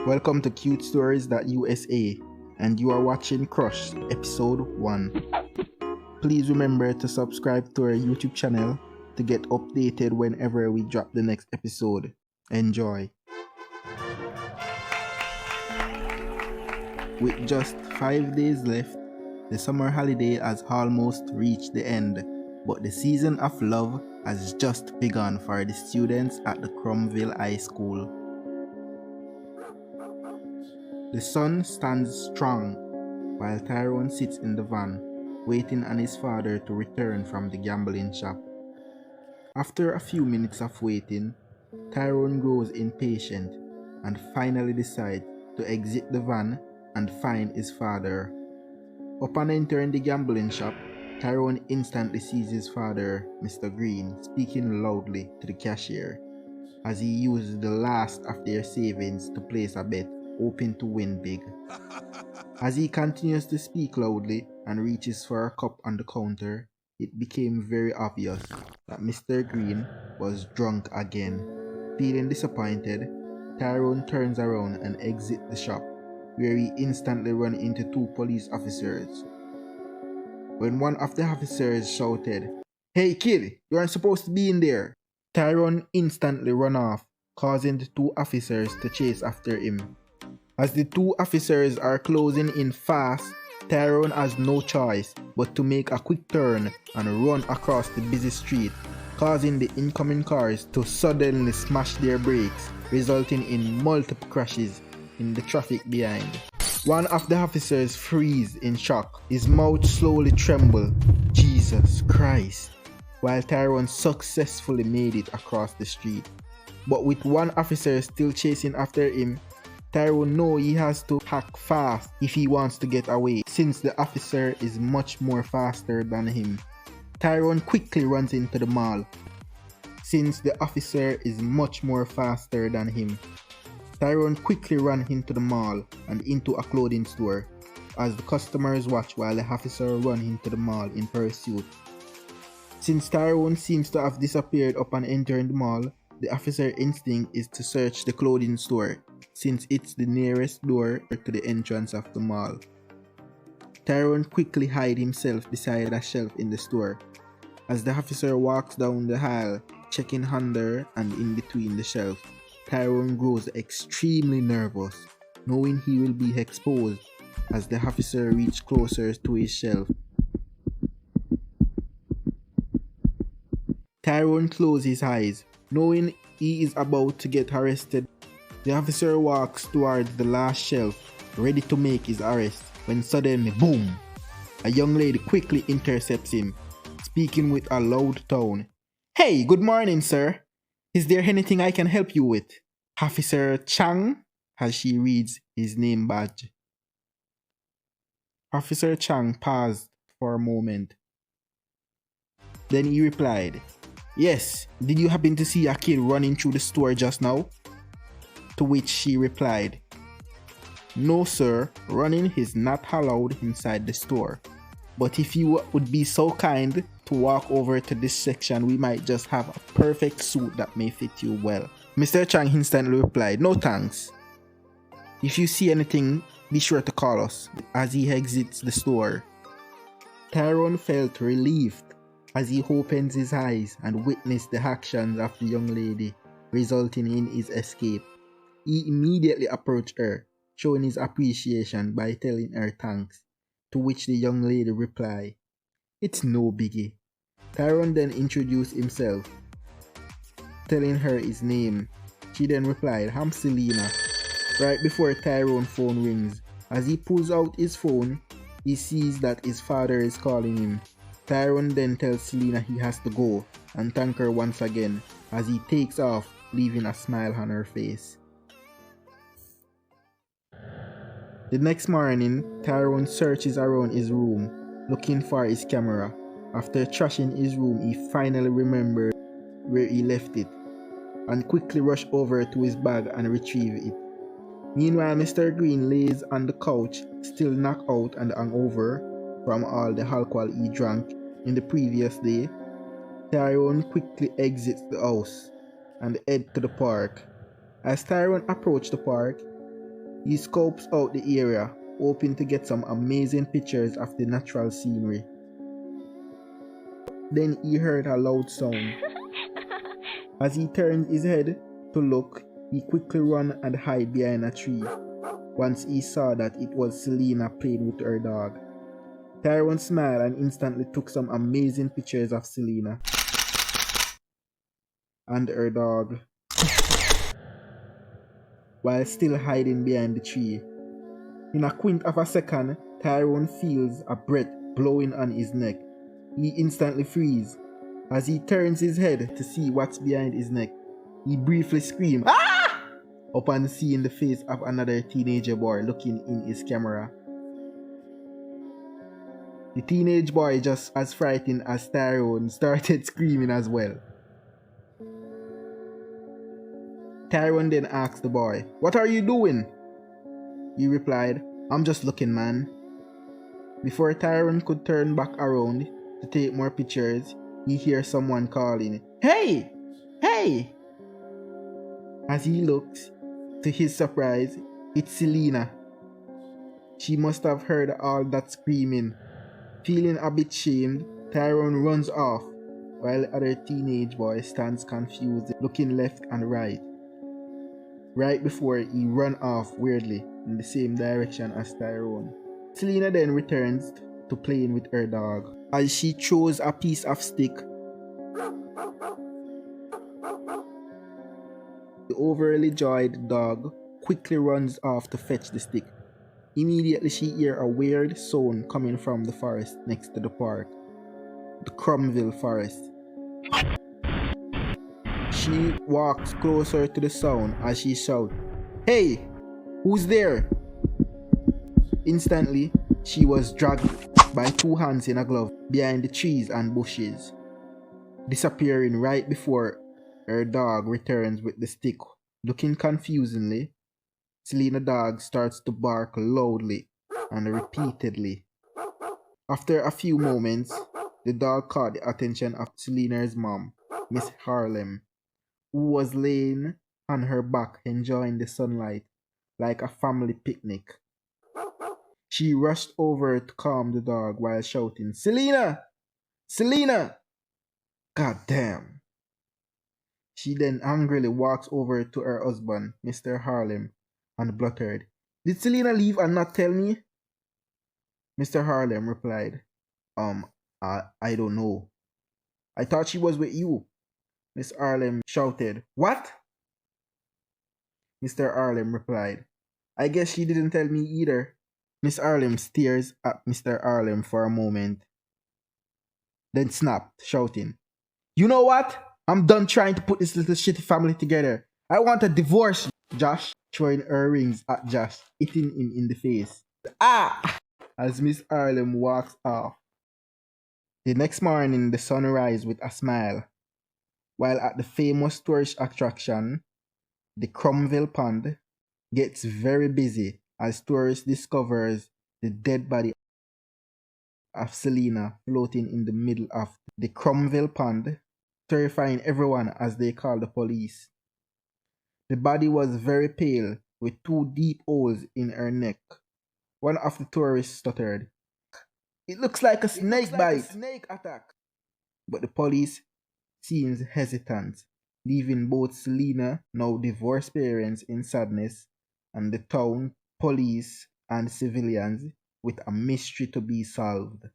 Welcome to CuteStories.USA, and you are watching Crush Episode 1. Please remember to subscribe to our YouTube channel to get updated whenever we drop the next episode. Enjoy! With just 5 days left, the summer holiday has almost reached the end, but the season of love has just begun for the students at the Crum Ville High School. The sun stands strong while Tyrone sits in the van, waiting on his father to return from the gambling shop. After a few minutes of waiting, Tyrone grows impatient and finally decides to exit the van and find his father. Upon entering the gambling shop, Tyrone instantly sees his father, Mr. Green, speaking loudly to the cashier as he uses the last of their savings to place a bet hoping to win big. As he continues to speak loudly and reaches for a cup on the counter, it became very obvious that Mr. Green was drunk again. Feeling disappointed, Tyrone turns around and exits the shop, where he instantly runs into two police officers. When one of the officers shouted, "Hey kid, you aren't supposed to be in there," Tyrone instantly ran off, causing the two officers to chase after him. As the two officers are closing in fast, Tyrone has no choice but to make a quick turn and run across the busy street, causing the incoming cars to suddenly smash their brakes, resulting in multiple crashes in the traffic behind. One of the officers freezes in shock, his mouth slowly trembles, Jesus Christ, while Tyrone successfully made it across the street. But with one officer still chasing after him, Tyrone knows he has to act fast if he wants to get away, since the officer is much more faster than him. Tyrone quickly runs into the mall, since the officer is much more faster than him. Tyrone quickly ran into the mall and into a clothing store, as the customers watch while the officer runs into the mall in pursuit. Since Tyrone seems to have disappeared upon entering the mall, the officer's instinct is to search the clothing store, since it's the nearest door to the entrance of the mall. Tyrone quickly hides himself beside a shelf in the store, as the officer walks down the aisle, checking under and in between the shelf. Tyrone grows extremely nervous, knowing he will be exposed as the officer reaches closer to his shelf. Tyrone closes his eyes, knowing he is about to get arrested. The officer walks towards the last shelf, ready to make his arrest, when suddenly, boom! A young lady quickly intercepts him, speaking with a loud tone. "Hey, good morning, sir. Is there anything I can help you with?" "Officer Chang," as she reads his name badge. Officer Chang paused for a moment. Then he replied, "Yes, did you happen to see a kid running through the store just now?" To which she replied, "No sir, running is not allowed inside the store. But if you would be so kind to walk over to this section, we might just have a perfect suit that may fit you well." Mr. Chang instantly replied, "No thanks. If you see anything, be sure to call us," as he exits the store. Tyrone felt relieved as he opens his eyes and witnessed the actions of the young lady, resulting in his escape. He immediately approached her, showing his appreciation by telling her thanks, to which the young lady replied, "It's no biggie." Tyrone then introduced himself, telling her his name. She then replied, "I'm Selena." Right before Tyrone's phone rings, as he pulls out his phone, he sees that his father is calling him. Tyrone then tells Selena he has to go and thank her once again as he takes off, leaving a smile on her face. The next morning, Tyrone searches around his room, looking for his camera. After trashing his room, he finally remembered where he left it, and quickly rushed over to his bag and retrieved it. Meanwhile, Mr. Green lays on the couch, still knocked out and hungover from all the alcohol he drank in the previous day. Tyrone quickly exits the house and heads to the park. As Tyrone approached the park, He scopes out the area, hoping to get some amazing pictures of the natural scenery. Then he heard a loud sound. As he turned his head to look, he quickly ran and hid behind a tree. Once he saw that it was Selena playing with her dog. Tyrone smiled and instantly took some amazing pictures of Selena and her dog while still hiding behind the tree. In a quint of a second, Tyrone feels a breath blowing on his neck. He instantly freezes. As he turns his head to see what's behind his neck, he briefly screams, "Ah!" upon seeing the face of another teenager boy looking in his camera. The teenage boy, just as frightened as Tyrone, started screaming as well. Tyrone then asked the boy, "What are you doing?" He replied, "I'm just looking, man." Before Tyrone could turn back around to take more pictures, he hears someone calling, "Hey! Hey!" As he looks, to his surprise, it's Selena. She must have heard all that screaming. Feeling a bit shamed, Tyrone runs off, while the other teenage boy stands confused, looking left and right. Right before he ran off weirdly in the same direction as Tyrone. Selena then returns to playing with her dog. As she throws a piece of stick, the overly joyed dog quickly runs off to fetch the stick. Immediately she hears a weird sound coming from the forest next to the park, the Crum Ville Forest. She walks closer to the sound as she shouts, "Hey! Who's there?" Instantly, she was dragged by two hands in a glove behind the trees and bushes, disappearing right before her dog returns with the stick. Looking confusingly, Selena's dog starts to bark loudly and repeatedly. After a few moments, the dog caught the attention of Selena's mom, Miss Harlem, who was laying on her back enjoying the sunlight like a family picnic. She rushed over to calm the dog while shouting, "Selena! Selena!" God damn. She then angrily walks over to her husband, Mr. Harlem, and bluttered, "Did Selena leave and not tell me?" Mr. Harlem replied, Um, I don't know. I thought she was with you." Miss Harlem shouted, "What?" Mr. Harlem replied, "I guess she didn't tell me either." Miss Harlem stares at Mr. Harlem for a moment, then snapped, shouting, "You know what? I'm done trying to put this little shitty family together. I want a divorce." Josh, throwing her rings at Josh, hitting him in the face. "Ah!" As Miss Harlem walks off. The next morning, the sun rises with a smile, while at the famous tourist attraction, the Crum Ville Pond, gets very busy as tourists discovers the dead body of Selena floating in the middle of the Crum Ville Pond, terrifying everyone as they call the police. The body was very pale with two deep holes in her neck. One of the tourists stuttered, "It looks like a snake bite." Snake attack. But the police seems hesitant, leaving both Selena, now divorced parents, in sadness, and the town, police, and civilians with a mystery to be solved.